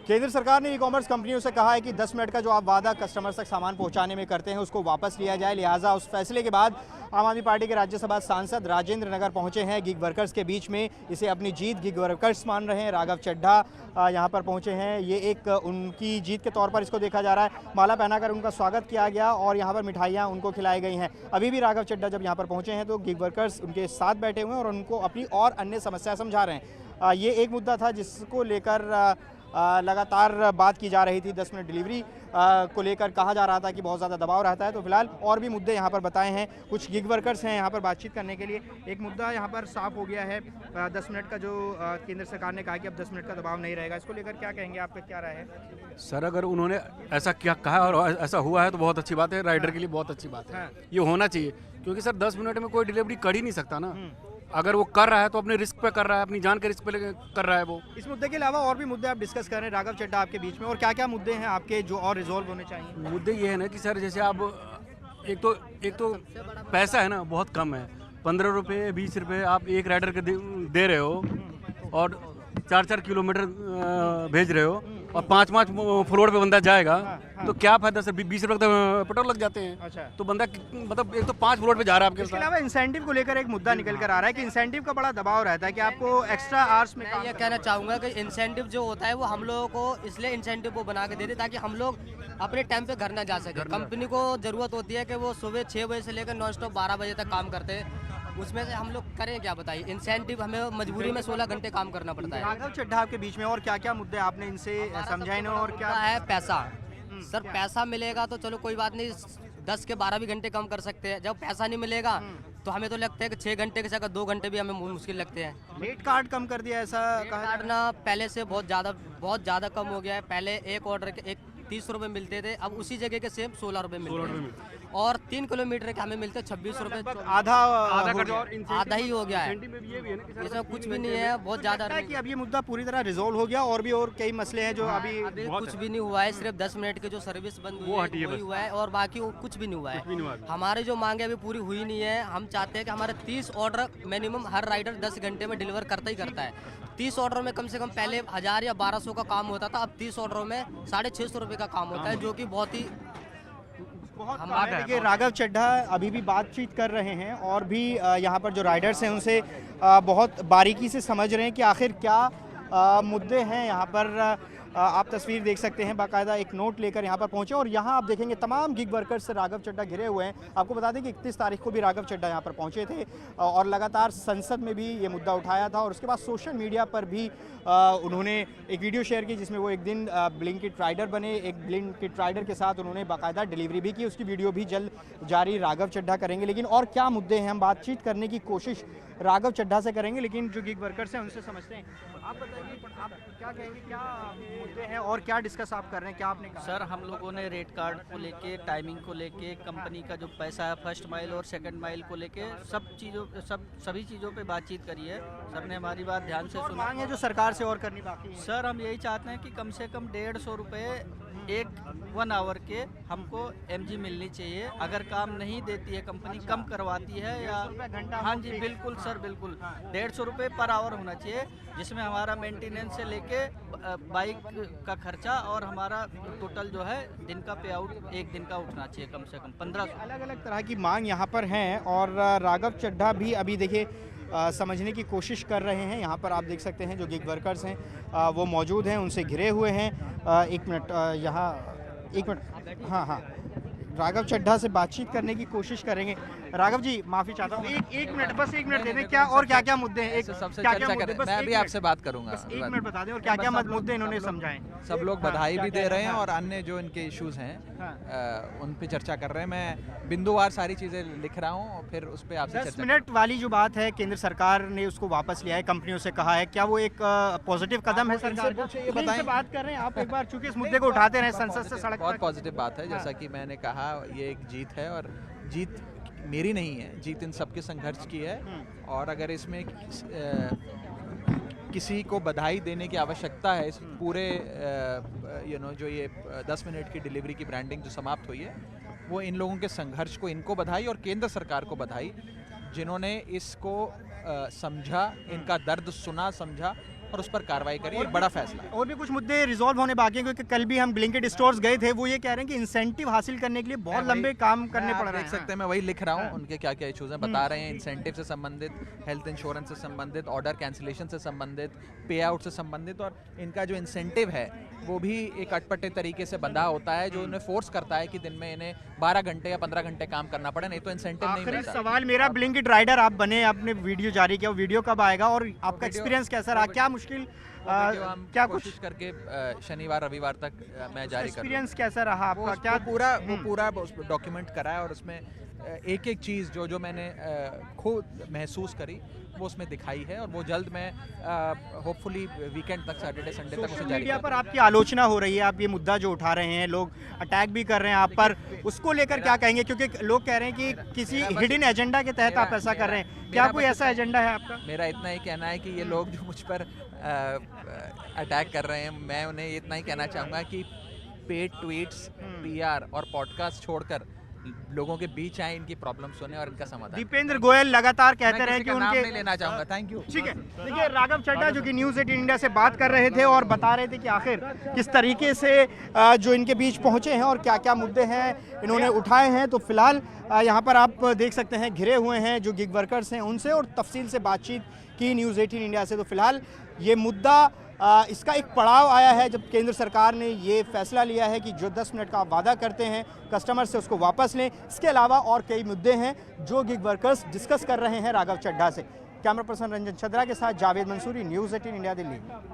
केंद्र सरकार ने ई कॉमर्स कंपनियों से कहा है कि 10 मिनट का जो आप वादा कस्टमर तक सामान पहुंचाने में करते हैं उसको वापस लिया जाए। लिहाजा उस फैसले के बाद आम आदमी पार्टी के राज्यसभा सांसद राजेंद्र नगर पहुंचे हैं गिग वर्कर्स के बीच में। इसे अपनी जीत गिग वर्कर्स मान रहे हैं। राघव चड्ढा यहां पर पहुंचे हैं। ये एक उनकी जीत के तौर पर इसको देखा जा रहा है। माला पहनाकर उनका स्वागत किया गया और यहाँ पर मिठाइयाँ उनको खिलाई गई हैं। अभी भी राघव चड्ढा जब यहाँ पर पहुँचे हैं तो गिग वर्कर्स उनके साथ बैठे हुए हैं और उनको अपनी और अन्य समस्या समझा रहे हैं। ये एक मुद्दा था जिसको लेकर लगातार बात की जा रही थी। 10 मिनट डिलीवरी को लेकर कहा जा रहा था कि बहुत ज़्यादा दबाव रहता है। तो फिलहाल और भी मुद्दे यहाँ पर बताए हैं। कुछ गिग वर्कर्स हैं यहाँ पर बातचीत करने के लिए। एक मुद्दा यहाँ पर साफ हो गया है। 10 मिनट का जो केंद्र सरकार ने कहा कि अब 10 मिनट का दबाव नहीं रहेगा, इसको लेकर क्या कहेंगे, आपका क्या राय है? सर, अगर उन्होंने ऐसा क्या कहा और ऐसा हुआ है तो बहुत अच्छी बात है। राइडर के लिए बहुत अच्छी बात है। ये होना चाहिए क्योंकि सर 10 मिनट में कोई डिलीवरी कर ही नहीं सकता ना। अगर वो कर रहा है तो अपने रिस्क पे कर रहा है, अपनी जान के रिस्क पे कर रहा है वो। इस मुद्दे के अलावा और भी मुद्दे आप डिस्कस कर रहे हैं राघव चड्ढा आपके बीच में, और क्या क्या मुद्दे हैं आपके जो और रिजॉल्व होने चाहिए? मुद्दे ये है ना कि सर जैसे आप एक तो पैसा है ना बहुत कम है। 15 रुपये 20 रुपये आप एक राइडर के दे रहे हो और 4-4 किलोमीटर भेज रहे हो और 5-5 फ्लोर पे बंदा जाएगा। तो क्या फायदा सर? 20 रुपये तो पेट्रोल लग जाते हैं। अच्छा। तो बंदा मतलब एक तो 5 फ्लोर पे जा रहा है आपके इसके अलावा इंसेंटिव को लेकर एक मुद्दा निकल कर आ रहा है कि इंसेंटिव का बड़ा दबाव रहता है कि आपको एक्स्ट्रा आवर्स में मैं ये कहना चाहूँगा कि इंसेंटिव जो होता है वो हम लोगों को इसलिए इंसेंटिव को बना के देते ताकि हम लोग अपने टाइम पे घर ना जा सके। कंपनी को जरूरत होती है कि वो सुबह 6 बजे से लेकर नॉन स्टॉप 12 बजे तक काम करते हैं। उसमें से हम लोग करें क्या बताइए? इंसेंटिव हमें मजबूरी में 16 घंटे काम करना पड़ता है। राघव चड्ढा आपके बीच में और क्या क्या मुद्दे आपने इनसे समझाए ना? और क्या है? पैसा। सर पैसा मिलेगा तो चलो कोई बात नहीं, 10 के 12 भी घंटे कम कर सकते हैं। जब पैसा नहीं मिलेगा तो हमें तो लगता है कि 6 घंटे के जगह 2 घंटे भी हमें मुश्किल लगते हैं। रेट कार्ड कम कर दिया ऐसा कार्ड ना पहले से बहुत ज़्यादा कम हो गया है। पहले एक ऑर्डर के 30 रुपये मिलते थे, अब उसी जगह के सेम 16 रुपये मिलते हैं और 3 किलोमीटर के हमें मिलते 26 रुपये। आधा ही हो गया है। इसमें कुछ भी नहीं है, बहुत ज़्यादा कि अब ये मुद्दा पूरी तरह रिजोल्व हो गया और भी और कई मसले हैं जो अभी कुछ भी नहीं हुआ है। सिर्फ 10 मिनट की जो सर्विस बंद हुई है वही हुआ है और बाकी कुछ भी नहीं हुआ है। हमारी जो मांगे अभी पूरी हुई नहीं है। हम चाहते हैं कि हमारे 30 ऑर्डर मिनिमम हर राइडर 10 घंटे में डिलीवर करता ही करता है। 30 ऑर्डर में कम से कम पहले 1000 या 1200 का काम होता था, अब 30 ऑर्डरों में 650 रुपये का काम होता है, जो कि बहुत ही देखिए राघव चड्ढा अभी भी बातचीत कर रहे हैं और भी यहाँ पर जो राइडर्स हैं उनसे बहुत बारीकी से समझ रहे हैं कि आखिर क्या मुद्दे हैं। यहाँ पर आप तस्वीर देख सकते हैं, बाकायदा एक नोट लेकर यहाँ पर पहुँचे और यहाँ आप देखेंगे तमाम गिग वर्कर्स से राघव चड्ढा घिरे हुए हैं। आपको बता दें कि 31 तारीख को भी राघव चड्ढा यहाँ पर पहुँचे थे और लगातार संसद में भी ये मुद्दा उठाया था और उसके बाद सोशल मीडिया पर भी उन्होंने एक वीडियो शेयर की जिसमें वो एक दिन ब्लिंकिट राइडर बने। एक ब्लिंकिट राइडर के साथ उन्होंने बाकायदा डिलीवरी भी की, उसकी वीडियो भी जल्द जारी राघव चड्ढा करेंगे। लेकिन और क्या मुद्दे हैं, हम बातचीत करने की कोशिश राघव चड्ढा से करेंगे, लेकिन जो गिग वर्कर्स हैं उनसे समझते हैं। आप बताइए, आप क्या कहेंगे, क्या मुद्दे हैं और क्या डिस्कस आप कर रहे हैं, क्या आपने कहा? सर हम लोगों ने रेट कार्ड को लेके, टाइमिंग को लेके, कंपनी का जो पैसा है फर्स्ट माइल और सेकंड माइल को लेके सभी चीज़ों पे बातचीत करी है। सबने हमारी बात ध्यान से सुना। मांग है जो सरकार से और करनी बाकी है। सर हम यही चाहते हैं कि कम से कम 150 रुपये 1 आवर के हमको MG मिलनी चाहिए। अगर काम नहीं देती है कंपनी, कम करवाती है या हाँ जी बिल्कुल सर बिल्कुल 150 रुपये पर आवर होना चाहिए, जिसमें हमारा मेंटेनेंस से लेके बाइक का खर्चा और हमारा टोटल जो है दिन का पे आउट एक दिन का उठना चाहिए कम से कम 1500। अलग अलग तरह की मांग यहाँ पर हैं और राघव चड्ढा भी अभी देखिए समझने की कोशिश कर रहे हैं। यहाँ पर आप देख सकते हैं जो गिग वर्कर्स हैं वो मौजूद हैं, उनसे घिरे हुए हैं। एक मिनट यहाँ, एक मिनट, हाँ राघव चड्ढा से बातचीत करने की कोशिश करेंगे। राघव जी माफी चाहता हूँ, एक मिनट, बस 1 मिनट दे दें। क्या और क्या क्या मुद्दे हैं? सबसे चर्चा करें, मैं अभी आपसे बात करूंगा। 1 मिनट बता दें और क्या क्या मुद्दे इन्होंने समझाए। सब लोग बधाई भी दे रहे हैं और अन्य जो इनके इश्यूज हैं उन पे चर्चा कर रहे हैं। मैं बिंदुवार सारी चीजें लिख रहा हूँ और फिर उस पर आपसे 10 चर्चा। मिनट वाली जो बात है, केंद्र सरकार ने उसको वापस लिया है, कंपनियों से कहा है, क्या वो एक पॉजिटिव कदम है सरकार का? ये बताएं। बात कर रहे हैं आप एक बार, चूंकि इस मुद्दे को उठाते रहे संसद से सड़क बहुत तक। पॉजिटिव बात है, जैसा कि मैंने कहा ये एक जीत है और जीत मेरी नहीं है, जीत इन सबके संघर्ष की है। और अगर इसमें किसी को बधाई देने की आवश्यकता है, इस पूरे जो ये 10 मिनट की डिलीवरी की ब्रांडिंग जो समाप्त हुई है, वो इन लोगों के संघर्ष को, इनको बधाई और केंद्र सरकार को बधाई, जिन्होंने इसको समझा, इनका दर्द सुना, समझा और उस पर कार्रवाई करें। ये बड़ा फैसला है। और भी कुछ मुद्दे रिजॉल्व होने बाकी हैं, क्योंकि कल भी हम ब्लिंकिट स्टोर्स गए थे, वो ये कह रहे हैं कि इंसेंटिव हासिल करने के लिए बहुत लंबे काम करने पड़ रहे हैं। देख सकते हैं, मैं वही लिख रहा हूँ उनके क्या क्या इश्यूज हैं, बता रहे हैं इंसेंटिव से संबंधित, हेल्थ इंश्योरेंस से संबंधित, ऑर्डर कैंसिलेशन से संबंधित, पे आउट से संबंधित, और इनका जो इंसेंटिव है वो भी एक अटपटे तरीके से बंधा होता है जो उन्हें फोर्स करता है कि दिन में इन्हें 12 घंटे या 15 घंटे काम करना पड़े, नहीं तो इंसेंटिव नहीं आखिरी मिलता। सवाल मेरा, ब्लिंकिट राइडर आप बने, आपने वीडियो जारी किया, वो वीडियो कब आएगा और आपका एक्सपीरियंस कैसा रहा? क्या मुश्किल हम क्या कोशिश करके शनिवार रविवार तक मैं जारी करूँगा। एक्सपीरियंस कैसा रहा आपका? क्या वो पूरा डॉक्यूमेंट करा है और उसमें एक एक चीज़ जो मैंने खुद महसूस करी वो उसमें दिखाई है, और वो जल्द मैं होपफुली वीकेंड तक, सैटरडे संडे तक उसे सोशल जारी मीडिया पर करूँगा। आपकी आलोचना हो रही है, आप ये मुद्दा जो उठा रहे हैं, लोग अटैक भी कर रहे हैं आप पर, उसको लेकर क्या कहेंगे? क्योंकि लोग कह रहे हैं कि किसी हिडन एजेंडा के तहत आप ऐसा कर रहे हैं, क्या कोई ऐसा एजेंडा है आपका? मेरा इतना ही कहना है कि ये लोग जो मुझ पर अटैक कर रहे हैं, मैं उन्हें इतना ही कहना चाहूँगा कि पेड ट्वीट्स, पीआर और पॉडकास्ट छोड़कर लोगों के बीच आए, इनकी प्रॉब्लम सुने और इनका समाधान। दीपेंद्र गोयल लगातार कहते रहे कि नाम उनके नहीं लेना चाहूँगा। Thank you. ठीक है, देखिए राघव चड्ढा जो कि न्यूज़ 18 इंडिया से बात कर रहे थे और बता रहे थे कि आखिर किस तरीके से जो इनके बीच पहुंचे हैं और क्या क्या मुद्दे हैं इन्होंने उठाए हैं। तो फिलहाल यहाँ पर आप देख सकते हैं घिरे हुए हैं जो गिग वर्कर्स हैं उनसे, और तफसील से बातचीत की न्यूज़ 18 इंडिया से। तो फिलहाल ये मुद्दा इसका एक पड़ाव आया है जब केंद्र सरकार ने ये फैसला लिया है कि जो 10 मिनट का आप वादा करते हैं कस्टमर से उसको वापस लें। इसके अलावा और कई मुद्दे हैं जो गिग वर्कर्स डिस्कस कर रहे हैं राघव चड्ढा से। कैमरा पर्सन रंजन चद्रा के साथ जावेद मंसूरी, न्यूज़ 18 इंडिया, दिल्ली।